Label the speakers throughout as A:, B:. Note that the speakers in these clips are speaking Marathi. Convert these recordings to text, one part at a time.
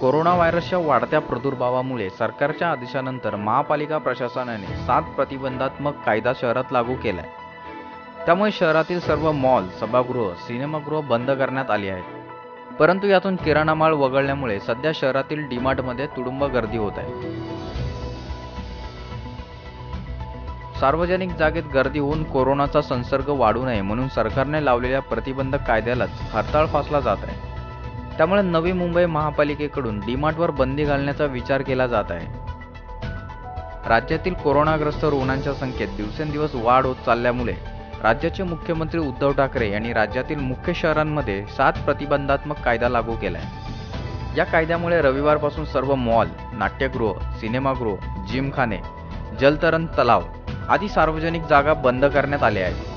A: कोरोना व्हायरसच्या वाढत्या प्रादुर्भावामुळे सरकारच्या आदेशानंतर महापालिका प्रशासनाने 7 प्रतिबंधात्मक कायदा शहरात लागू केलाय. त्यामुळे शहरातील सर्व मॉल, सभागृह, सिनेमागृह बंद करण्यात आली आहेत. परंतु यातून किराणा माल वगळल्यामुळे सध्या शहरातील डीमार्टमध्ये तुडुंब गर्दी होत आहे. सार्वजनिक जागेत गर्दी होऊन कोरोनाचा संसर्ग वाढू नये म्हणून सरकारने लावलेल्या प्रतिबंधक कायद्यालाच हरताळ फासला जात आहे. त्यामुळे नवी मुंबई महापालिकेकडून डीमार्टवर बंदी घालण्याचा विचार केला जात आहे. राज्यातील कोरोनाग्रस्त रुग्णांच्या संख्येत दिवसेंदिवस वाढ होत चालल्यामुळे राज्याचे मुख्यमंत्री उद्धव ठाकरे यांनी राज्यातील मुख्य शहरांमध्ये 7 प्रतिबंधात्मक कायदा लागू केलाय. या कायद्यामुळे रविवारपासून सर्व मॉल, नाट्यगृह, सिनेमागृह, जिमखाने, जलतरण तलाव आदी सार्वजनिक जागा बंद करण्यात आल्या आहेत.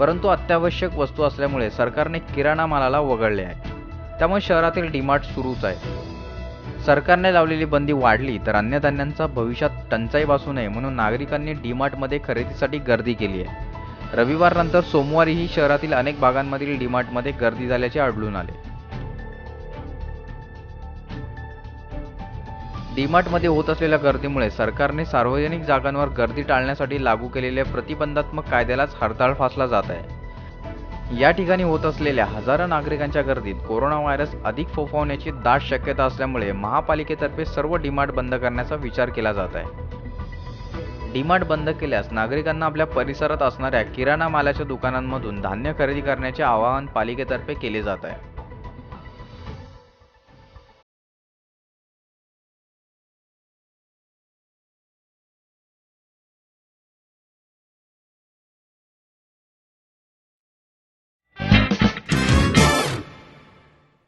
A: परंतु अत्यावश्यक वस्तू असल्यामुळे सरकारने किराणा मालाला वगळले आहे. त्यामुळे शहरातील डीमार्ट सुरूच आहे. सरकारने लावलेली बंदी वाढली तर अन्नधान्यांचा भविष्यात टंचाई भासू नये म्हणून नागरिकांनी डीमार्टमध्ये खरेदीसाठी गर्दी केली आहे. रविवारनंतर सोमवारीही शहरातील अनेक भागांमधील डीमार्टमध्ये गर्दी झाल्याचे आढळून आले. डीमार्टमध्ये होत असलेल्या गर्दीमुळे सरकारने सार्वजनिक जागांवर गर्दी टाळण्यासाठी लागू केलेल्या प्रतिबंधात्मक कायद्यालाच हरताळ फासला जात आहे. या ठिकाणी होत असलेल्या हजारो नागरिकांच्या गर्दीत कोरोना व्हायरस अधिक फोफावण्याची दाट शक्यता असल्यामुळे महापालिकेतर्फे सर्व डीमार्ट बंद करण्याचा विचार केला जात आहे. डीमार्ट बंद केल्यास नागरिकांना आपल्या परिसरात असणाऱ्या किराणा मालाच्या दुकानांमधून धान्य खरेदी करण्याचे आवाहन पालिकेतर्फे केले जात आहे.